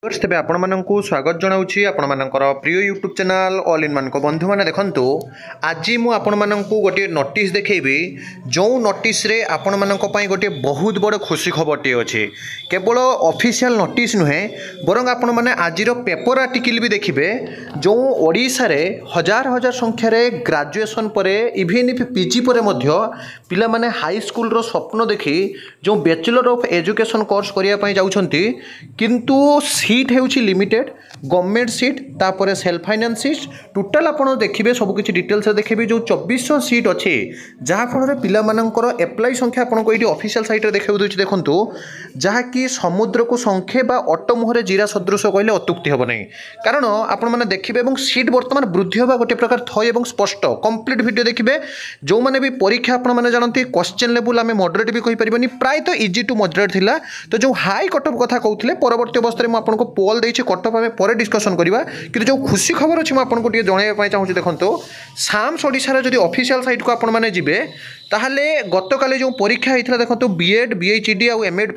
तेज आपको स्वागत जनाऊँगी आपर प्रिय यूट्यूब चैनल ऑल इन मान बंधु मैंने देखो आज मुझे गोटे नोटिस देखी जो नोटिस रे आपण मानक गोटे बहुत बड़ खुशी खबरटी अच्छे केवल ऑफिशियल नोटिस नुहे बरं आपण मैंने आज पेपर आर्टिकल भी देखिए जो ओडिशा रे हजार हजार संख्यार ग्रेजुएशन पर इवन पीजी पर पिला माने हाई स्कूल रो स्वप्न देखी जो बैचलर ऑफ एजुकेशन कोर्स करने जाउछंती किंतु सीट होउछि लिमिटेड गवर्नमेंट सीट तापर सेल्फ फाइनेंस सीट टोटाल आप देखिए सबकि डिटेल्स देखिए जो 2400 सीट अच्छे जहाँफल पिला मानकर एप्लाई संख्या आपको ये ऑफिशियल साइट देखा दूसरी देखूँ जहाँकि समुद्र को संख्या बा ऑटो मुहर जीरा सदृश कहले अत्युक्ति हम नहीं कारण आपण मैंने देखिए सीट बर्तमान वृद्धि होगा गोटे प्रकार थय और स्पष्ट कंप्लीट वीडियो देखिए जो मैंने भी परीक्षा आपने जानते क्वेश्चन लेवल आम मॉडरेट भी कहींपर प्राय तो इजी टू मॉडरेट थिला तो जो हाई कटअप कथा कहते परवर्ती अवस्था में आपको पोल देती कटअप आम पर डिस्कसन करवा कि जो खुशी खबर अच्छी मुझे जनवाई चाहूँगी देखो साम्स ओडिशार जब ऑफिशियल साइट को आपण मैंने जी ताहले गतकाली जो परीक्षा होता देखो बीएड बीएचडी आउ एमएड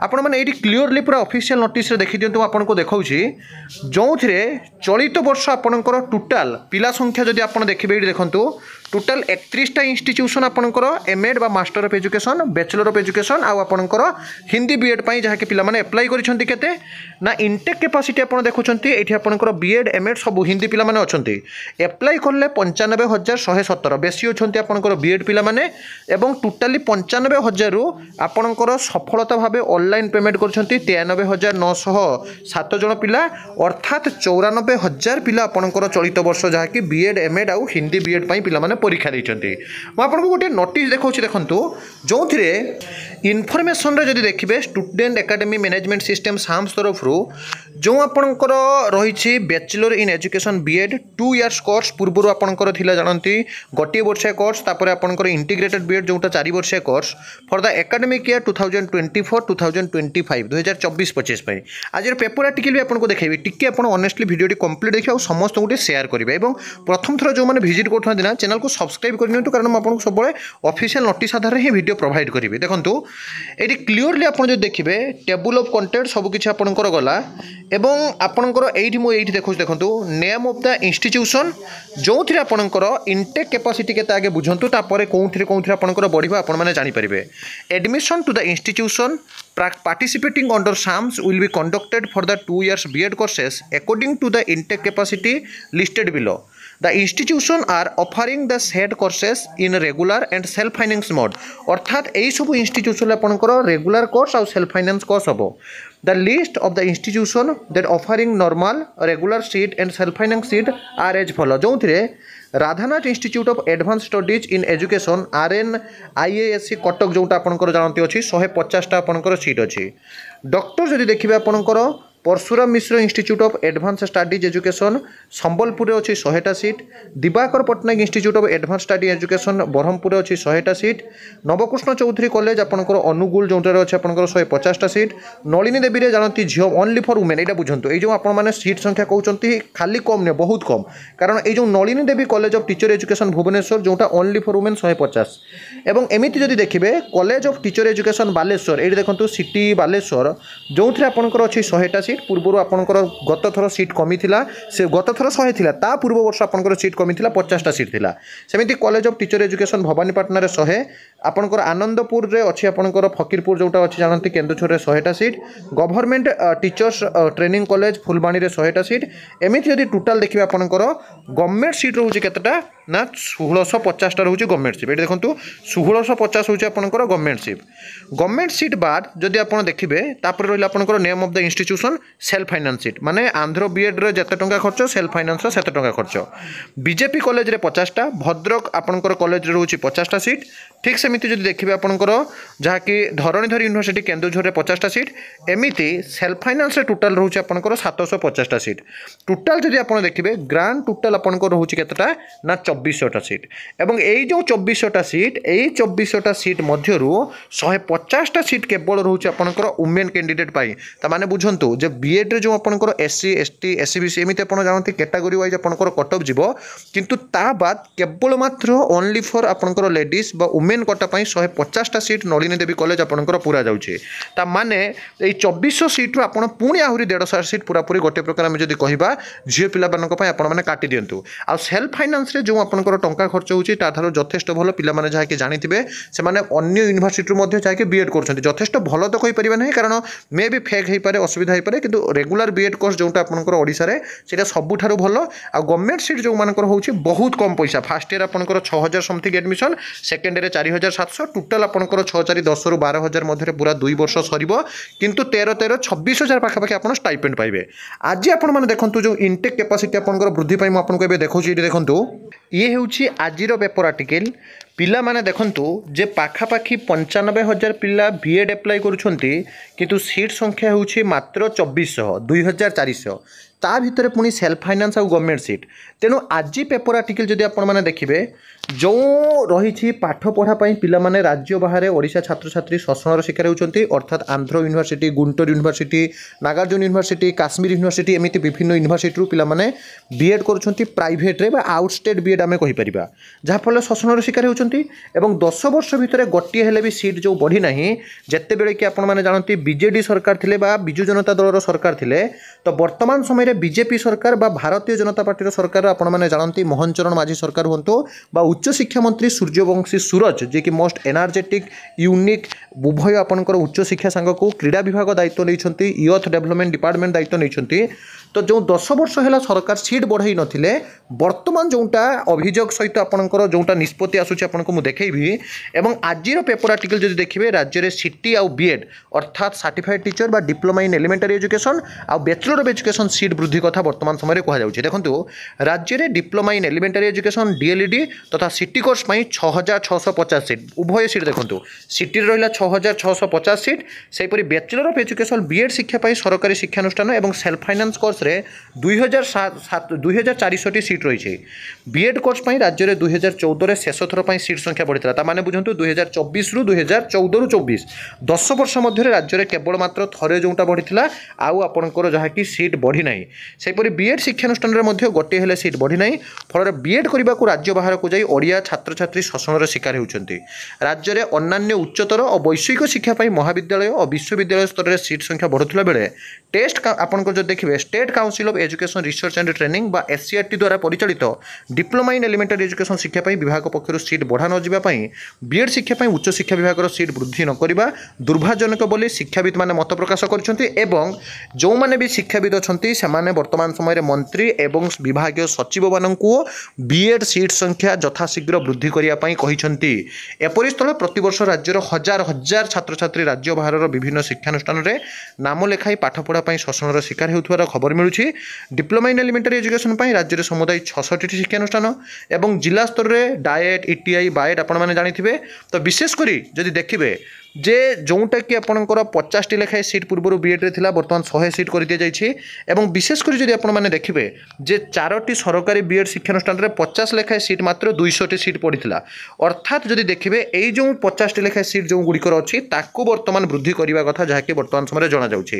आपण मैंने ये क्लीयरली पूरा ऑफिशियल नोटिस देखी दिंतु आपको देखा जो चलित वर्ष आपणकर टोटाल पिला संख्या जदि आप देखिए ये देखो टोटाल 31टा इंस्टीट्यूशन आपणकर एमएड बा master of education bachelor of education आउ आपणकर हिंदी बीएड पाई जहाँकि पिला माने अप्लाई करिसेंती केते ना इनटेक कैपेसिटी आप देखुंती ये आपणकर बीएड एमएड सब हिंदी पिला माने अछंती अप्लाई करले 95,117 बेसी अछंती आपणकर बीएड पिला माने एवं टोटाली 95,000 रु आपणकर सफलता भाबे ऑनलाइन पेमेंट करछंती 93,907 जन पिला अर्थात 94,000 पिला आपणकर चलित वर्ष जहाँकि बीएड एमएड आउ हिंदी बीएड पाई पिला माने परीक्षा देइछंती आपको गोटे नोटिस देखौछि देखंतु जो इनफॉरमेशन रे जदि देखिबे student academy management system SAMS तरफ जो आपणकर रही bachelor in education BEd 2 years course पूर्व आपणकर थिला जानती गोटे वर्षिया कोर्स तापर आपणकर इंटीग्रेटेड बीएड जोटा 4 वर्षिया course for the academic year 2024-2025 2024-25 पे आज पेपर आर्टिकल भी आपको देखेबी टिके आपण ऑनेस्टली वीडियो कंप्लीट देखिए और समस्त गोटे शेयर करेंगे और प्रथम थर जो मैंने विजिट करते ना चैनल को सब्सक्राइब करनी कारण आपको सब ऑफिशियल नोटिस आधार ही वीडियो प्रोवाइड करेंगे देखो ये क्लीयरली आप जो देखिए टेबुल ऑफ कंटेंट सबकि आपंकर गला एवं आपंकर ये देखो देखो नेम ऑफ द इंस्टीट्यूशन जो आपंकर इनटेक कैपेसिटी के आगे बुझंतु तापर कौन आपंकर बढ़िया आपण मैंने जानीपारे admission to the institution participating under SAMS will be conducted for the 2 years BEd courses according to the intake capacity listed below. The institution are offering the said courses in regular and self finance mode अर्थात यही सब institution आपंकर regular course और self finance course हम The list of the institution that offering normal, regular seat and self-finance seat are as follow. जो Radhanath institute of advance studies in education RNIASC Cuttack जोटा आपंकर जानती अच्छी 150टा आपंकर सीट अच्छी डॉक्टर जदि देखिए आपंकर Parshuram Mishra institute of advance studies education Sambalpur अच्छी 100टा seat Dibakar Pattnaik institute of advance study education Brahmapur अच्छी 100टा सीट नवकृष्ण चौधरी कॉलेज आपंकर अनुगुल जोटार अच्छे आपंकर 150टा सीट नलिनी देवी रे जानती झील ओनली फॉर वुमेन यहाँ बुझंतु ये जो आपने सीट संख्या कहते खाली कम नहीं बहुत कम कारण ये जो Nalini Devi college of teacher education Bhubaneswar जोटा ओनली फॉर वुमेन 150 एवं एमती जदि देखिए college of teacher education Baleswar ये देखो सिटी बालेश्वर जो आपंकर अच्छी 100टा सीट पूर्व आपंकर गत थर सीट कमी थिला से गत थर 100 थिला ता पूर्व वर्ष आपंकर सीट कमी थिला 50टा सीट थिला सेमिति college of teacher education Bhawanipatna रे 100 आपंकर आनंदपुर रे अच्छी आपंकर फकीरपुर जोटा अच्छी जानती केन्दुझर रे 100टा seat government teachers training college Phulbani रे 100टा सीट एमिति यदि टोटाल देखिए आपंकर गवर्नमेंट सीट रोचे केतटा ना 1650टा रोचे गवर्नमेंट सीट ये देखो 1650 होचे आपंकर गवर्नमेंट सीट बाद जदि आप देखिए तापर रहा आपंकर name of the institution self finance seat माने आंध्र बीएड रे जते टंका खर्च सेल्फ फाइनेंस रो सेते टंका खर्च बीजेपी कॉलेज रे 50टा भद्रक आपंकर कॉलेज रे रोचे 50टा सीट ठीक सेमिति जदि देखिए आपंकर जहाँकि धरणीधर यूनिवर्सिटी केन्दुझर रे 50टा सीट एमिति सेल्फ फाइनेंस रे टोटाल रोचे आपंकर 750टा सीट टोटाल जदि आप देखिए ग्रांड टोटाल आपंकर रोचे केतटा ना 2400टा सीट एवं यही जो 2400टा सीट यही 2400टा सीट मध्यरु 150टा सीट केवल रोचे आपंकर वुमेन कैंडिडेट पाई तामाने बुझंतु जे बीएड रे जो आपंकर SC ST SCBC एमिति आपण जानते कैटेगरी वाइज आपंकर कटअप जीवो किंतु ता बाद केवल मात्र ओनली फॉर आपंकर लेडीज बा वुमेन ବର୍ଷଟା ପାଇଁ 150ଟା ସିଟ୍ ନଳିନୀ ଦେବୀ କଲେଜ ଆପଣଙ୍କର ପୁରା ଯାଉଛି। ତା ମାନେ ଏଇ 2400 ସିଟ୍ରୁ ଆପଣ ପୁଣି ଆହୁରି 150 ସିଟ୍ ପୁରାପୁରି ଗୋଟିଏ ପ୍ରକାର ଆମେ ଯଦି କହିବା ଝିଅ ପିଲାମାନଙ୍କ ପାଇଁ ଆପଣମାନେ କାଟି ଦିଅନ୍ତୁ। ଆଉ ସେଲ୍ଫ ଫାଇନାନ୍ସରେ ଯେଉଁ ଆପଣଙ୍କର ଟଙ୍କା ଖର୍ଚ୍ଚ ହେଉଛି ତାଠାରୁ ଯଥେଷ୍ଟ ଭଲ। ପିଲାମାନେ ଯାହାକି ଜାଣିଥିବେ ସେମାନେ ଅନ୍ୟ ୟୁନିଭର୍ସିଟିରୁ ମଧ୍ୟ ଯାଇକି ବିଏଡ୍ କରୁଛନ୍ତି। ଯଥେଷ୍ଟ ଭଲ ତ କହିପାରିବା ନାହିଁ, କାରଣ ମେ ବି ଫେକ୍ ହେଇପାରେ, ଅସୁବିଧା ହେଇପାରେ, କିନ୍ତୁ ରେଗୁଲାର ବିଏଡ୍ କୋର୍ସ ଯେଉଁଟା ଆପଣଙ୍କର ଓଡ଼ିଶାରେ ସେଇଟା ସବୁଠାରୁ ଭଲ। ଆଉ ଗଭର୍ଣ୍ଣମେଣ୍ଟ ସିଟ୍ ଯେଉଁମାନଙ୍କର ହେଉଛି ବହୁତ କମ୍ ପଇସା। ଫାର୍ଷ୍ଟ ଇୟର୍ ଆପଣଙ୍କର 6000 ସମଥିଙ୍ଗ ଆଡ଼ମିସନ୍, ସେକେଣ୍ଡ ଇୟର୍ରେ 4700, ଟୋଟାଲ୍ ଆପଣଙ୍କର 6 4 10ରୁ 12000 ମଧ୍ୟରେ ପୁରା 2 ବର୍ଷ ସରିବ। କିନ୍ତୁ 13 13 26000 ପାଖାପାଖି ଆପଣ ଷ୍ଟାଇପେଣ୍ଡ ପାଇବେ। ଆଜି ଆପଣମାନେ ଦେଖନ୍ତୁ ଯେଉଁ ଇନଟେକ୍ କ୍ୟାପାସିଟି ଆପଣଙ୍କର ବୃଦ୍ଧି ପାଇଁ ମୁଁ ଆପଣଙ୍କୁ ଏବେ ଦେଖାଉଛି, ଏଠି ଦେଖନ୍ତୁ ଇଏ ହେଉଛି ଆଜିର ପେପର ଆର୍ଟିକଲ। ପିଲାମାନେ ଦେଖନ୍ତୁ ଯେ ପାଖାପାଖି 95,000 ପିଲା ବିଏଡ୍ ଆପ୍ଲାଏ କରୁଛନ୍ତି, କିନ୍ତୁ ସିଟ୍ ସଂଖ୍ୟା ହେଉଛି ମାତ୍ର 2400, 2400। ତା ଭିତରେ ପୁଣି ସେଲ୍ଫ ଫାଇନାନ୍ସ ଆଉ ଗଭର୍ଣ୍ଣମେଣ୍ଟ ସିଟ୍। ତେଣୁ ଆଜି ପେପର ଆର୍ଟିକଲ ଯଦି ଆପଣମାନେ ଦେଖିବେ, ଯେଉଁ ରହିଛି ପାଠ ପଢ଼ା ପାଇଁ ପିଲାମାନେ ରାଜ୍ୟ ବାହାରେ ଓଡ଼ିଶା ଛାତ୍ରଛାତ୍ରୀ ଶୋଷଣର ଶିକାର ହେଉଛନ୍ତି, ଅର୍ଥାତ୍ Andhra university, Guntur university, Nagarjuna university, Kashmir university, ଏମିତି ବିଭିନ୍ନ ୟୁନିଭର୍ସିଟିରୁ ପିଲାମାନେ ବିଏଡ୍ କରୁଛନ୍ତି ପ୍ରାଇଭେଟ୍ରେ ବା ଆଉଟ୍ ଷ୍ଟେଟ୍ ବିଏଡ୍ ଆମେ କହିପାରିବା, ଯାହାଫଳରେ ଶୋଷଣର ଶିକାର ହେଉଛନ୍ତି। ଏବଂ 10 ବର୍ଷ ଭିତରେ ଗୋଟିଏ ହେଲେ ବି ସିଟ୍ ଯେଉଁ ବଢ଼ିନାହିଁ। ଯେତେବେଳେ କି ଆପଣମାନେ ଜାଣନ୍ତି ବିଜେଡି ସରକାର ଥିଲେ ବା ବିଜୁ ଜନତା ଦଳର ସରକାର ଥିଲେ, ତ ବର୍ତ୍ତମାନ ସମୟରେ ବିଜେପି ସରକାର ବା ଭାରତୀୟ ଜନତା ପାର୍ଟିର ସରକାର ଆପଣମାନେ ଜାଣନ୍ତି ମୋହନ ଚରଣ ମାଝୀ ସରକାର ହୁଅନ୍ତୁ ବା ଉଚ୍ଚଶିକ୍ଷା ମନ୍ତ୍ରୀ ସୂର୍ଯ୍ୟବଂଶୀ ସୁରଜ, ଯିଏକି ମୋଷ୍ଟ ଏନର୍ଜେଟିକ୍ ୟୁନିକ୍ ଉଭୟ ଆପଣଙ୍କର ଉଚ୍ଚଶିକ୍ଷା ସାଙ୍ଗକୁ କ୍ରୀଡ଼ା ବିଭାଗ ଦାୟିତ୍ୱ ନେଇଛନ୍ତି, ୟୁଥ୍ ଡେଭଲପମେଣ୍ଟ ଡିପାର୍ଟମେଣ୍ଟ ଦାୟିତ୍ୱ ନେଇଛନ୍ତି। ତ ଯେଉଁ 10 ବର୍ଷ ହେଲା ସରକାର ସିଟ୍ ବଢ଼ାଇ ନଥିଲେ, ବର୍ତ୍ତମାନ ଯେଉଁଟା ଅଭିଯୋଗ ସହିତ ଆପଣଙ୍କର ଯେଉଁଟା ନିଷ୍ପତ୍ତି ଆସୁଛି ଆପଣଙ୍କୁ ମୁଁ ଦେଖେଇବି। ଏବଂ ଆଜିର ପେପର ଆର୍ଟିକଲ ଯଦି ଦେଖିବେ, ରାଜ୍ୟରେ ସିଟି ଆଉ ବିଏଡ୍ ଅର୍ଥାତ୍ ସାର୍ଟିଫାଏଡ୍ ଟିଚର ବା ଡିପ୍ଲୋମା ଇନ୍ ଏଲିମେଣ୍ଟାରୀ ଏଜୁକେସନ୍ ଆଉ ବ୍ୟାଚଲର ଅଫ୍ ଏଜୁକେସନ୍ ସିଟ୍ ବୃଦ୍ଧି କଥା ବର୍ତ୍ତମାନ ସମୟରେ କୁହାଯାଉଛି। ଦେଖନ୍ତୁ ରାଜ୍ୟରେ diploma in elementary education DElEd ତଥା ସିଟି କୋର୍ସ ପାଇଁ 6650 ସିଟ୍ ଉଭୟ ସିଟ୍ ଦେଖନ୍ତୁ, ସିଟିରେ ରହିଲା 6650 ସିଟ୍। ସେହିପରି ବ୍ୟାଚଲର ଅଫ୍ ଏଜୁକେସନ୍ ବିଏଡ୍ ଶିକ୍ଷା ପାଇଁ ସରକାରୀ ଶିକ୍ଷାନୁଷ୍ଠାନ ଏବଂ ସେଲ୍ଫ ଫାଇନାନ୍ସ କୋର୍ସରେ 2400ଟି ସିଟ୍ ରହିଛି। ବିଏଡ୍ କୋର୍ସ ପାଇଁ ରାଜ୍ୟରେ 2014ରେ ଶେଷ ଥର ପାଇଁ ସିଟ୍ ସଂଖ୍ୟା ବଢ଼ିଥିଲା। ତାମାନେ ବୁଝନ୍ତୁ 2024ରୁ 2014ରୁ 24 10 ବର୍ଷ ମଧ୍ୟରେ ରାଜ୍ୟରେ କେବଳ ମାତ୍ର ଥରେ ଯେଉଁଟା ବଢ଼ିଥିଲା, ଆଉ ଆପଣଙ୍କର ଯାହାକି ସିଟ୍ ବଢ଼ିନାହିଁ। ସେହିପରି ବିଏଡ୍ ଶିକ୍ଷାନୁଷ୍ଠାନରେ ମଧ୍ୟ ଗୋଟିଏ ହେଲେ ସିଟ୍ ବଢ଼ିନାହିଁ। ଫଳରେ ବିଏଡ୍ କରିବାକୁ ରାଜ୍ୟ ବାହାରକୁ ଯାଇ ଓଡ଼ିଆ ଛାତ୍ରଛାତ୍ରୀ ଶୋଷଣର ଶିକାର ହେଉଛନ୍ତି। ରାଜ୍ୟରେ ଅନ୍ୟାନ୍ୟ ଉଚ୍ଚତର ଓ ବୈଷୟିକ ଶିକ୍ଷା ପାଇଁ ମହାବିଦ୍ୟାଳୟ ଓ ବିଶ୍ୱବିଦ୍ୟାଳୟ ସ୍ତରରେ ସିଟ୍ ସଂଖ୍ୟା ବଢ଼ୁଥିବା ବେଳେ ଟେଷ୍ଟ ଆପଣଙ୍କର ଯଦି ଦେଖିବେ state council of education research and training ବା SCRT ଦ୍ୱାରା ପରିଚାଳିତ ଡିପ୍ଲୋମା ଇନ୍ ଏଲିମେଣ୍ଟାରୀ ଏଜୁକେସନ୍ ଶିକ୍ଷା ପାଇଁ ବିଭାଗ ପକ୍ଷରୁ ସିଟ୍ ବଢ଼ା ନ ଯିବା ପାଇଁ ବିଏଡ୍ ଶିକ୍ଷା ପାଇଁ ଉଚ୍ଚଶିକ୍ଷା ବିଭାଗର ସିଟ୍ ବୃଦ୍ଧି ନ କରିବା ଦୁର୍ଭାଗ୍ୟଜନକ ବୋଲି ଶିକ୍ଷାବିତ୍ମାନେ ମତ ପ୍ରକାଶ କରିଛନ୍ତି। ଏବଂ ଯେଉଁମାନେ ବି ଶିକ୍ଷାବିତ୍ ଅଛନ୍ତି ସେମାନେ ବର୍ତ୍ତମାନ ସମୟରେ ମନ୍ତ୍ରୀ ଏବଂ ବିଭାଗୀୟ ସଚିବମାନଙ୍କୁ ବିଏଡ୍ ସିଟ୍ ସଂଖ୍ୟା ଯଥାଶୀଘ୍ର ବୃଦ୍ଧି କରିବା ପାଇଁ କହିଛନ୍ତି। ଏପରି ସ୍ଥଳେ ପ୍ରତିବର୍ଷ ରାଜ୍ୟର ହଜାର ହଜାର ଛାତ୍ରଛାତ୍ରୀ ରାଜ୍ୟ ବାହାରର ବିଭିନ୍ନ ଶିକ୍ଷାନୁଷ୍ଠାନରେ ନାମ ଲେଖାଇ ପାଠପଢ଼ା ପାଇଁ ଶୋଷଣର ଶିକାର ହେଉଥିବାର ଖବର ମିଳୁଛି। ଡିପ୍ଲୋମା ଇନ୍ ଏଲିମେଣ୍ଟାରୀ ଏଜୁକେସନ୍ ପାଇଁ ରାଜ୍ୟରେ ସମୁଦାୟ 66ଟି ଶିକ୍ଷାନୁଷ୍ଠାନ ଏବଂ ଜିଲ୍ଲା ସ୍ତରରେ ଡାଏଟ୍, ଇଟିଆଇ, ବାଏଟ୍ ଆପଣମାନେ ଜାଣିଥିବେ। ତ ବିଶେଷ କରି ଯଦି ଦେଖିବେ ଯେ ଯେଉଁଟାକି ଆପଣଙ୍କର 50ଟି ଲେଖାଏଁ ସିଟ୍ ପୂର୍ବରୁ ବିଏଡ୍ରେ ଥିଲା, ବର୍ତ୍ତମାନ 100 ସିଟ୍ କରିଦିଆଯାଇଛି। ଏବଂ ବିଶେଷ କରି ଯଦି ଆପଣମାନେ ଦେଖିବେ ଯେ 4ଟି ସରକାରୀ ବିଏଡ୍ ଶିକ୍ଷାନୁଷ୍ଠାନରେ 50 ଲେଖାଏଁ ସିଟ୍ ମାତ୍ର 200ଟି ସିଟ୍ ପଡ଼ିଥିଲା। ଅର୍ଥାତ୍ ଯଦି ଦେଖିବେ ଏଇ ଯେଉଁ 50ଟି ଲେଖାଏଁ ସିଟ୍ ଯେଉଁ ଗୁଡ଼ିକର ଅଛି ତାକୁ ବର୍ତ୍ତମାନ ବୃଦ୍ଧି କରିବା କଥା, ଯାହାକି ବର୍ତ୍ତମାନ ସମୟରେ ଜଣାଯାଉଛି।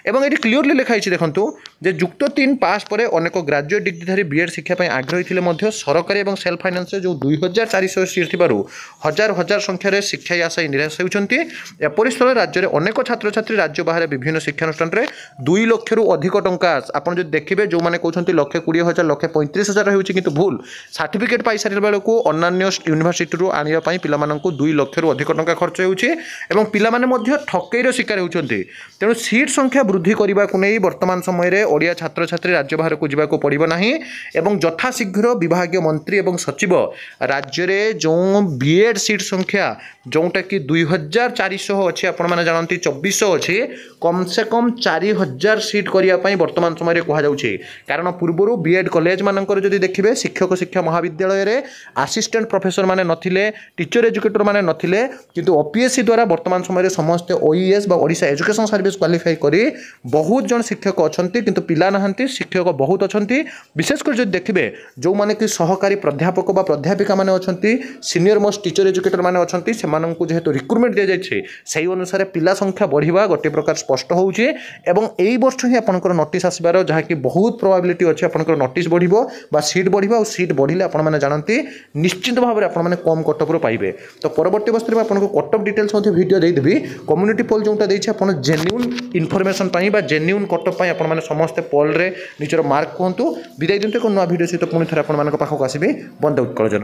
ଏବଂ ଏଠି କ୍ଲିଅରଲି ଲେଖା ହେଇଛି ଦେଖନ୍ତୁ ଯେ ଯୁକ୍ତ 3 ପାସ୍ ପରେ ଅନେକ ଗ୍ରାଜୁଏଟ୍ ଡିଗ୍ରୀଧାରୀ ବିଏଡ୍ ଶିକ୍ଷା ପାଇଁ ଆଗ୍ରହୀ ଥିଲେ ମଧ୍ୟ ସରକାରୀ ଏବଂ ସେଲ୍ଫ ଫାଇନାନ୍ସରେ ଯେଉଁ 2400 ସିଟ୍ ଥିବାରୁ ହଜାର ହଜାର ସଂଖ୍ୟାରେ ଶିକ୍ଷାୟୀ ଆଶାୟୀ ନିରାଶ ହେଉଛନ୍ତି। ଏପରି ସ୍ଥଳରେ ରାଜ୍ୟରେ ଅନେକ ଛାତ୍ରଛାତ୍ରୀ ରାଜ୍ୟ ବାହାରେ ବିଭିନ୍ନ ଶିକ୍ଷାନୁଷ୍ଠାନରେ 2 ଲକ୍ଷରୁ ଅଧିକ ଟଙ୍କା ଆପଣ ଯଦି ଦେଖିବେ, ଯେଉଁମାନେ କହୁଛନ୍ତି 1,20,000 1,35,000 ହେଉଛି, କିନ୍ତୁ ଭୁଲ। ସାର୍ଟିଫିକେଟ୍ ପାଇସାରିଲା ବେଳକୁ ଅନ୍ୟାନ୍ୟ ୟୁନିଭର୍ସିଟିରୁ ଆଣିବା ପାଇଁ ପିଲାମାନଙ୍କୁ 2 ଲକ୍ଷରୁ ଅଧିକ ଟଙ୍କା ଖର୍ଚ୍ଚ ହେଉଛି ଏବଂ ପିଲାମାନେ ମଧ୍ୟ ଠକେଇର ଶିକାର ହେଉଛନ୍ତି। ତେଣୁ ସିଟ୍ ସଂଖ୍ୟା ବୃଦ୍ଧି କରିବାକୁ ନେଇ ବର୍ତ୍ତମାନ ସମୟରେ ଓଡ଼ିଆ ଛାତ୍ରଛାତ୍ରୀ ରାଜ୍ୟ ବାହାରକୁ ଯିବାକୁ ପଡ଼ିବ ନାହିଁ ଏବଂ ଯଥାଶୀଘ୍ର ବିଭାଗୀୟ ମନ୍ତ୍ରୀ ଏବଂ ସଚିବ ରାଜ୍ୟରେ ଯେଉଁ ବିଏଡ୍ ସିଟ୍ ସଂଖ୍ୟା ଯେଉଁଟାକି 2400 ଅଛି, ଆପଣମାନେ ଜାଣନ୍ତି 2400 ଅଛି, କମ୍ ସେ କମ୍ 4000 ସିଟ୍ କରିବା ପାଇଁ ବର୍ତ୍ତମାନ ସମୟରେ କୁହାଯାଉଛି। କାରଣ ପୂର୍ବରୁ ବିଏଡ୍ କଲେଜମାନଙ୍କର ଯଦି ଦେଖିବେ ଶିକ୍ଷକ ଶିକ୍ଷା ମହାବିଦ୍ୟାଳୟରେ ଆସିଷ୍ଟାଣ୍ଟ ପ୍ରଫେସର ମାନେ ନଥିଲେ, ଟିଚର ଏଜୁକେଟର ମାନେ ନଥିଲେ, କିନ୍ତୁ OPSC ଦ୍ୱାରା ବର୍ତ୍ତମାନ ସମୟରେ ସମସ୍ତେ OES ବା ଓଡ଼ିଶା ଏଜୁକେସନ୍ ସର୍ଭିସ୍ କ୍ୱାଲିଫାଇ କରି ବହୁତ ଜଣ ଶିକ୍ଷକ ଅଛନ୍ତି, କିନ୍ତୁ ପିଲା ନାହାନ୍ତି, ଶିକ୍ଷକ ବହୁତ ଅଛନ୍ତି। ବିଶେଷ କରି ଯଦି ଦେଖିବେ ଯେଉଁମାନେ କି ସହକାରୀ ପ୍ରାଧ୍ୟାପକ ବା ପ୍ରାଧ୍ୟାପିକା ମାନେ ଅଛନ୍ତି, ସିନିୟର ମୋଷ୍ଟ ଟିଚର ଏଜୁକେଟର ମାନେ ଅଛନ୍ତି, ସେମାନଙ୍କୁ ଯେହେତୁ ରିକ୍ରୁଟମେଣ୍ଟ ଦିଆଯାଇଛି ଅଛି ସେହି ଅନୁସାରେ ପିଲା ସଂଖ୍ୟା ବଢ଼ିବା ଗୋଟିଏ ପ୍ରକାର ସ୍ପଷ୍ଟ ହେଉଛି ଏବଂ ଏଇ ବର୍ଷ ହିଁ ଆପଣଙ୍କର ନୋଟିସ୍ ଆସିବାର ଯାହାକି ବହୁତ ପ୍ରୋବାବିଲିଟି ଅଛି ଆପଣଙ୍କର ନୋଟିସ୍ ବଢ଼ିବ বা ସିଟ୍ ବଢ଼ିବ ଆଉ ସିଟ୍ ବଢ଼ିଲେ ଆପଣମାନେ ଜାଣନ୍ତି ନିଶ୍ଚିତ ଭାବରେ ଆପଣମାନେ କମ୍ କଟଅଫ୍ରୁ ପାଇବେ। ତ ପରବର୍ତ୍ତୀ ଅବସ୍ଥାରେ ମୁଁ ଆପଣଙ୍କୁ କଟଅଫ୍ ଡିଟେଲ୍ସ ମଧ୍ୟ ଭିଡ଼ିଓ ଦେଇଦେବି। କମ୍ୟୁନିଟି ପୋଲ୍ ଯେଉଁଟା ଦେଇଛି ଆପଣ ଜେନ୍ୟୁନ୍ ଇନଫର୍ମେସନ୍ ପାଇଁ ବା ଜେନ୍ୟୁନ୍ କଟଅଫ୍ ପାଇଁ ଆପଣମାନେ ସମସ୍ତେ ପୋଲ୍ରେ ନିଜର ମାର୍କ କୁହନ୍ତୁ। ବିଦାୟ ଦିଅନ୍ତୁ ଏକ ନୂଆ ଭିଡ଼ିଓ ସହିତ ପୁଣି ଥରେ ଆପଣମାନଙ୍କ ପାଖକୁ ଆସିବି। ବନ୍ଦେ ଉତ୍କଳ ଜନ।